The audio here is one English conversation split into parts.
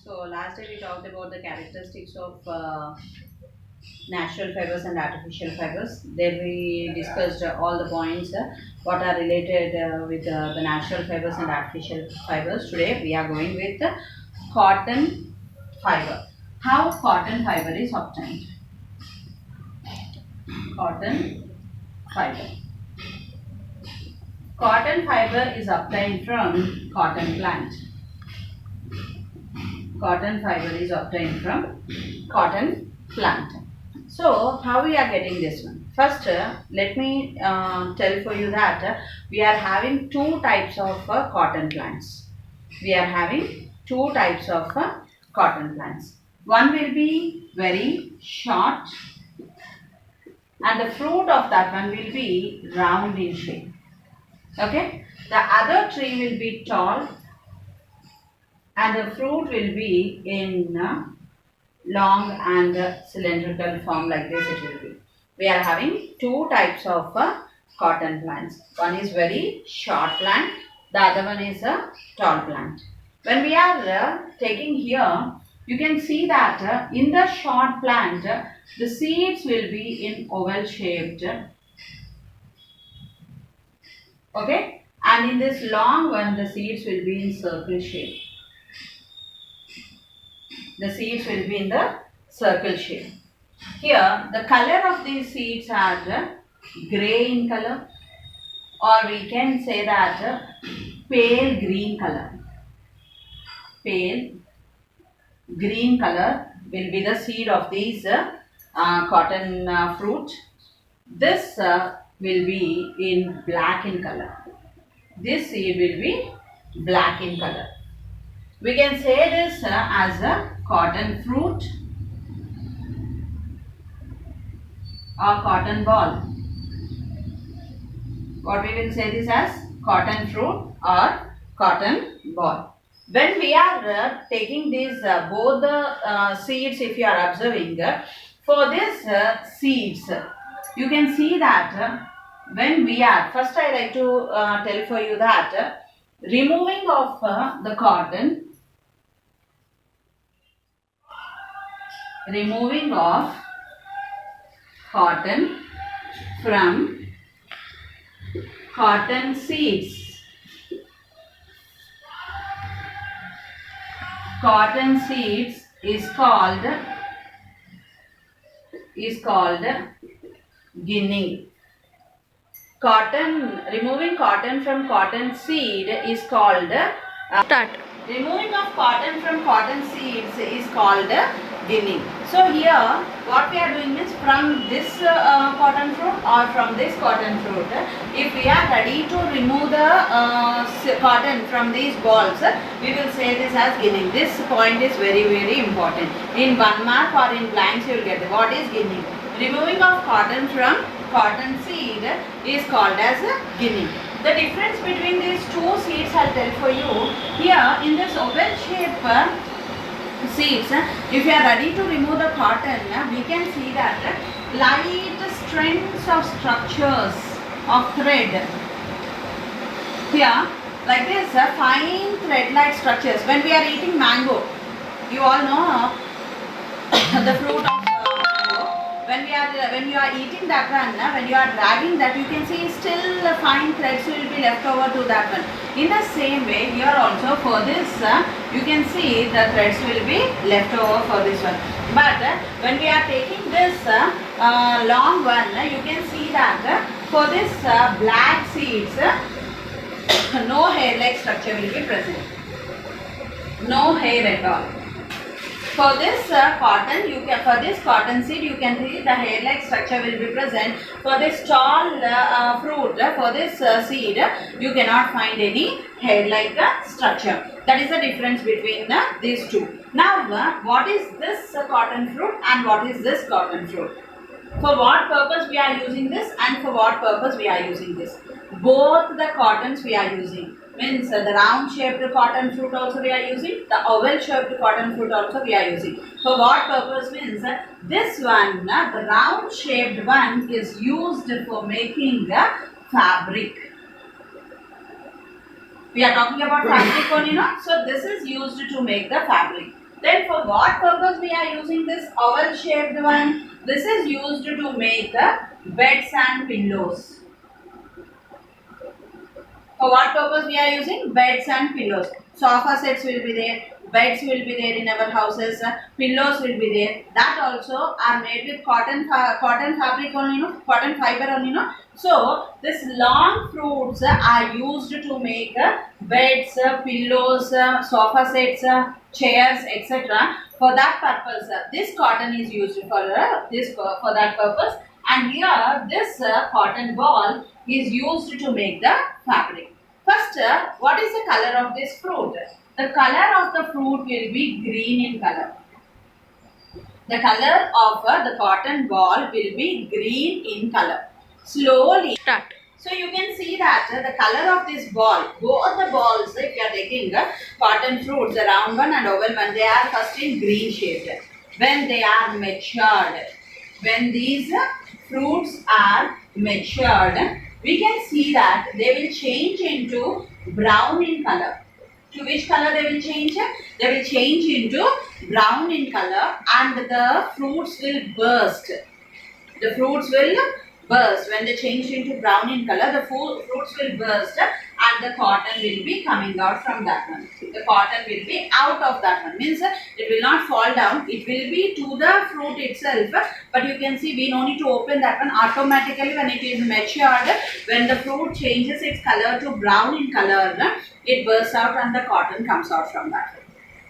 So last day we talked about the characteristics of natural fibers and artificial fibers. There we discussed all the points what are related with the natural fibers and artificial fibers. Today we are going with cotton fiber. How cotton fiber is obtained? Cotton fiber. Cotton fiber is obtained from cotton plant. Cotton fiber is obtained from cotton plant. So, how we are getting this one? First, let me tell for you that we are having two types of cotton plants. We are having two types of cotton plants. One will be very short, and the fruit of that one will be round in shape. Okay. The other tree will be tall, and the fruit will be in long and cylindrical form, like this it will be. We are having two types of cotton plants. One is very short plant, the other one is a tall plant. When we are taking here, you can see that in the short plant, the seeds will be in oval shaped. Okay, and in this long one, the seeds will be in circle shape. The seeds will be in the circle shape. Here, the color of these seeds are grey in color, or we can say that pale green color. Pale green color will be the seed of these cotton fruit. This will be in black in color. This seed will be black in color. We can say this as a cotton fruit or cotton ball. What we will say this as cotton fruit or cotton ball. When we are taking these both the seeds, if you are observing, for this seeds, you can see that when we are, first I like to tell for you that removing of the cotton, removing of cotton from cotton seeds. Cotton seeds is called ginning. Removing cotton from cotton seed is called Start. removing of cotton from cotton seeds is called ginning. So here what we are doing is, from this cotton fruit or from this cotton fruit, if we are ready to remove the cotton from these balls, we will say this as ginning. This point is very important. In 1 mark or in blanks you will get it. What is ginning? Removing of cotton from cotton seed is called as ginning. The difference between these two seeds I will tell for you. Here in this oval shape seeds, if you are ready to remove the cotton, we can see that light strands of structures of thread. Here, like this, fine thread-like structures. When we are eating mango, you all know the fruit of mango. When you are eating that one, when you are dragging that, you can see still fine threads will be left over to that one. In the same way, here also for this, you can see the threads will be left over for this one. But when we are taking this long one, you can see that for this black seeds, no hair-like structure will be present. No hair at all. For this cotton seed, you can see the hair-like structure will be present. For this tall fruit, for this seed, you cannot find any hair-like structure. That is the difference between these two. Now, what is this cotton fruit and what is this cotton fruit? For what purpose we are using this and for what purpose we are using this? Both the cottons we are using. Means the round shaped cotton fruit also we are using, the oval shaped cotton fruit also we are using. For what purpose? Means this one, the round shaped one, is used for making the fabric. We are talking about fabric only, no? So this is used to make the fabric. Then for what purpose we are using this oval shaped one? This is used to make beds and pillows. For what purpose we are using? Beds and pillows. Sofa sets will be there, beds will be there in our houses, pillows will be there. That also are made with cotton fabric only, cotton fiber only, So this long fruits are used to make beds, pillows, sofa sets, chairs, etc. For that purpose, this cotton is used for for that purpose. And here this cotton ball is used to make the fabric. First, what is the color of this fruit? The color of the fruit will be green in color. The color of the cotton ball will be green in color. Slowly start. So you can see that the color of this ball, both the balls, if you are taking the cotton fruits, the round one and oval one, they are first in green shade. When they are matured, when these fruits are matured, we can see that they will change into brown in color. To which color they will change? They will change into brown in color and the fruits will burst. The fruits will burst. When they change into brown in color, the fruits will burst and the cotton will be coming out from that one. The cotton will be out of that one. Means it will not fall down. It will be to the fruit itself. But you can see we no need to open that one. Automatically when it is matured, when the fruit changes its color to brown in color, it bursts out and the cotton comes out from that.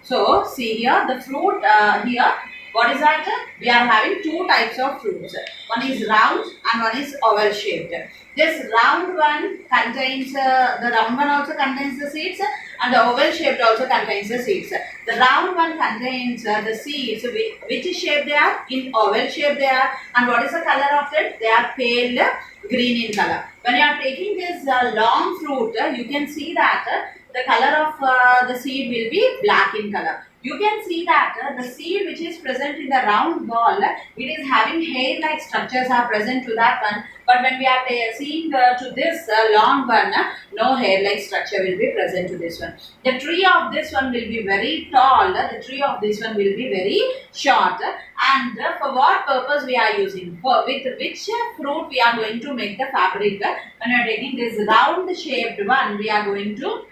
So see here the fruit here. What is that? We are having two types of fruits. One is round and one is oval shaped. This round one contains, the round one also contains the seeds and the oval shaped also contains the seeds. The round one contains the seeds. Which shape they are? In oval shape they are. And what is the color of it? They are pale green in color. When you are taking this long fruit, you can see that the color of the seed will be black in color. You can see that the seed which is present in the round ball, it is having hair-like structures are present to that one. But when we are seeing to this long one, no hair-like structure will be present to this one. The tree of this one will be very tall. The tree of this one will be very short. And for what purpose we are using? For with which fruit we are going to make the fabric? When we are taking this round-shaped one, we are going to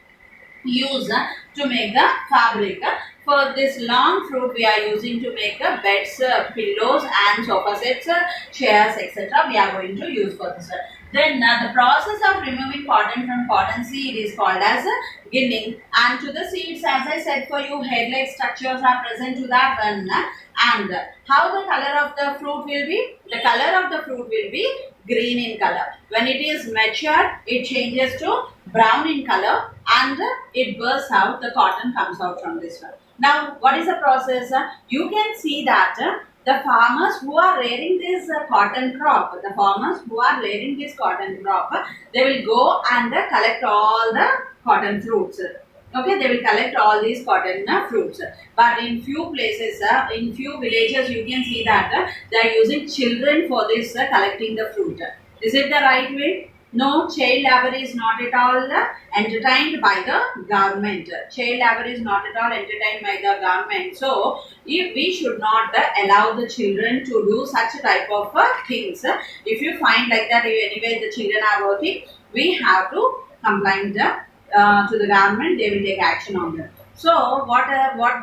use to make the fabric. For this long fruit we are using to make the beds, pillows and sofa sets, chairs, etc. we are going to use for this. Then the process of removing cotton from cotton seed is called as ginning. And to the seeds, as I said for you, head-like structures are present to that one. And how the color of the fruit will be? The color of the fruit will be green in color. When it is matured, it changes to brown in color and it bursts out, the cotton comes out from this one. Now, what is the process? You can see that the farmers who are rearing this cotton crop, they will go and collect all the cotton fruits. Okay, they will collect all these cotton fruits. But in few places, in few villages, you can see that they are using children for this collecting the fruit. Is it the right way? No, child labor is not at all entertained by the government. Child labor is not at all entertained by the government. So, if we should not allow the children to do such type of things. If you find like that, anyway the children are working, we have to complain to the government. They will take action on them. So, what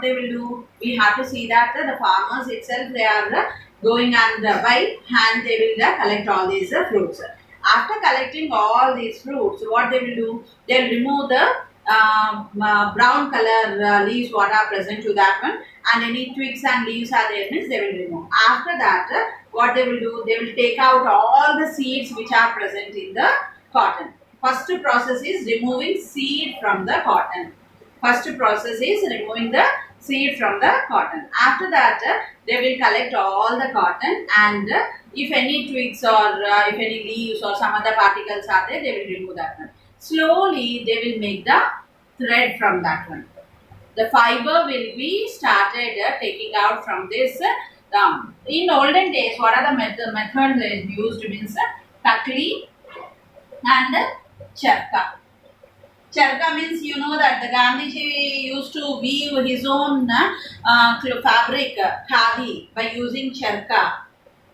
they will do? We have to see that the farmers itself, they are going and by hand they will collect all these fruits. After collecting all these fruits, what they will do? They will remove the brown color leaves what are present to that one, and any twigs and leaves are there means they will remove. After that, what they will do? They will take out all the seeds which are present in the cotton. First process is removing seed from the cotton. First process is removing the seed from the cotton. After that, they will collect all the cotton and if any twigs or if any leaves or some other particles are there, they will remove that one. Slowly, they will make the thread from that one. The fiber will be started taking out from this. In olden days, what are the methods used? Means takli and charka. Charka means you know that the Gandhiji used to weave his own fabric, khadi, by using charka.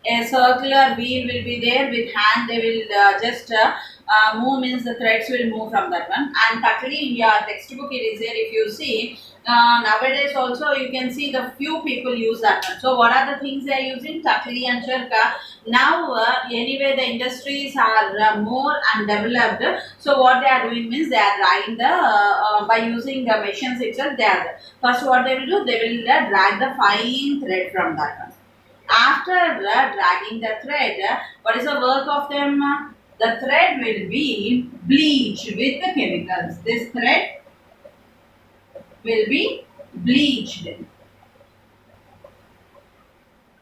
A circular wheel will be there with hand. They will just move, means the threads will move from that one. And Takli in your textbook it is there. If you see nowadays also you can see the few people use that one. So what are the things they are using? Takli and charka. Now anyway the industries are more and developed. So what they are doing means they are drying the by using the machines itself. They are first what they will do, they will drag the fine thread from that one. After dragging the thread, what is the work of them? The thread will be bleached with the chemicals. This thread will be bleached.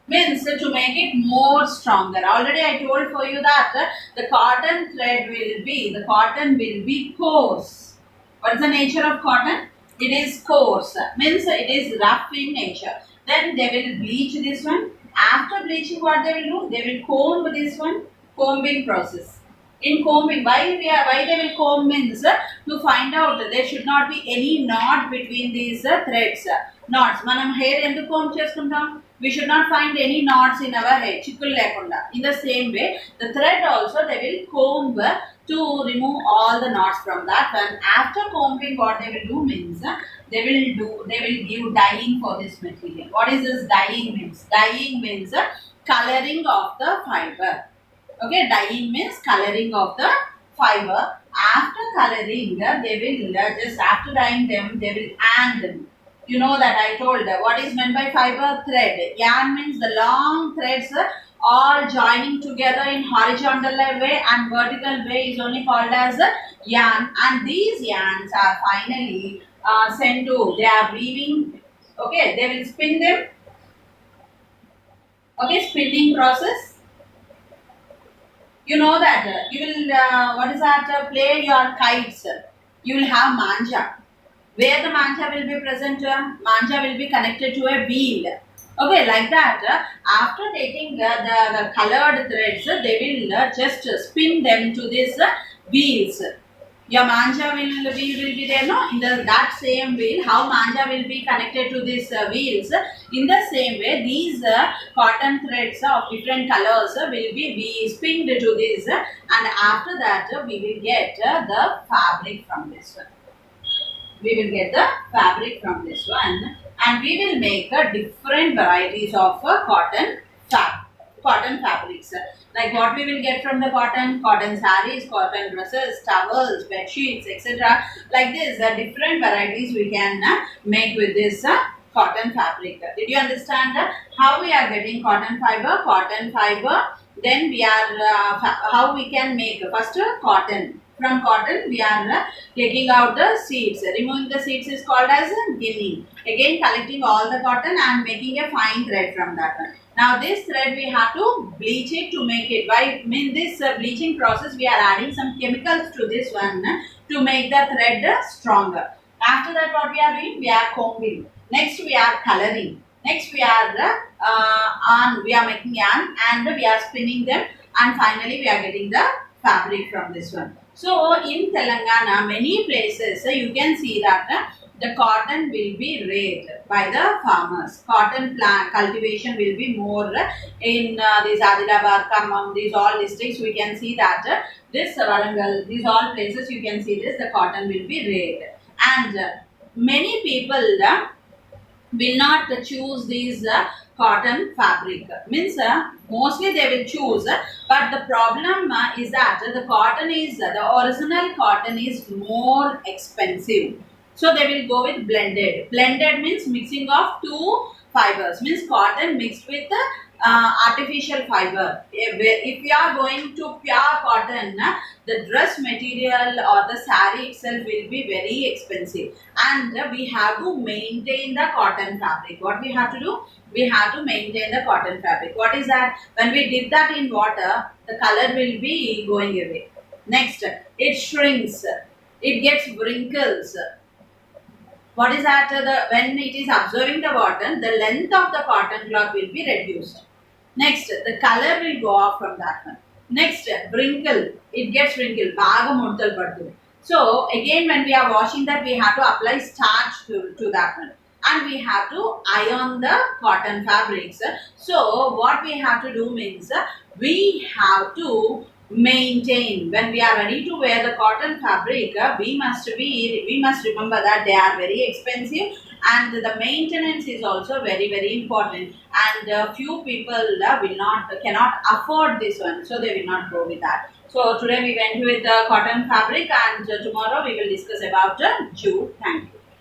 Means to make it more stronger. Already I told for you that the cotton thread will be coarse. What is the nature of cotton? It is coarse. Means it is rough in nature. Then they will bleach this one. After bleaching, what they will do? They will comb this one, combing process. In combing, why they will comb means to find out there should not be any knot between these threads. Knots. Manam hair endu comb chestuntam. We should not find any knots in our hair. Chikkul lekunda. In the same way, the thread also they will comb to remove all the knots from that. And after combing, what they will do means they will give dyeing for this material. What is this dyeing means? Dyeing means coloring of the fiber. Okay, dyeing means coloring of the fiber. After coloring, they will just after dyeing them, they will iron them. You know that I told what is meant by fiber? Thread. Yarn means the long threads all joining together in horizontal way, and vertical way is only called as yarn. And these yarns are finally sent to, they are weaving. Okay, they will spin them. Okay, spinning process. You know that you will what is that? Play your kites. You will have manja. Where the manja will be present? Manja will be connected to a wheel. Okay, like that. After taking the colored threads, they will just spin them to these wheels. Your manja will be there, no? In that same wheel, how manja will be connected to these wheels. In the same way, these cotton threads of different colors will be spinned to this, and after that we will get the fabric from this one. We will get the fabric from this one, and we will make different varieties of cotton fabrics. Like what we will get from the cotton sarees, cotton dresses, towels, bed sheets, etc. Like this, different varieties we can make with this cotton fabric. Did you understand how we are getting cotton fiber? Cotton fiber. Then we are how we can make first cotton. From cotton, we are taking out the seeds. Removing the seeds is called as ginning. Again, collecting all the cotton and making a fine thread from that one. Now, this thread we have to bleach it to make it. By this bleaching process, we are adding some chemicals to this one to make the thread stronger. After that, what we are doing? We are combing. Next, we are coloring. Next, we are we are making yarn and we are spinning them, and finally, we are getting the fabric from this one. So in Telangana, many places you can see that the cotton will be raised by the farmers. Cotton plant cultivation will be more in these Adilabad, Khammam, these all districts. We can see that this Warangal, these all places you can see this, the cotton will be raised. And many people will not choose these cotton fabric. Means mostly they will choose, but the problem is that the original cotton is more expensive. So they will go with blended. Blended means mixing of two fibers. Means cotton mixed with artificial fiber. If you are going to pure cotton, the dress material or the saree itself will be very expensive, and we have to maintain the cotton fabric. What we have to do? We have to maintain the cotton fabric. What is that? When we dip that in water, the color will be going away. Next, it shrinks. It gets wrinkles. What is that? When it is absorbing the water, the length of the cotton cloth will be reduced. Next, the color will go off from that one. Next, wrinkle. It gets wrinkled. So again, when we are washing that, we have to apply starch to that one, and we have to iron the cotton fabrics. So what we have to do means we have to maintain when we are ready to wear the cotton fabric. We must remember that they are very expensive, and the maintenance is also very important, and few people cannot afford this one, so they will not go with that. So today we went with the cotton fabric, and tomorrow we will discuss about jute. Thank you.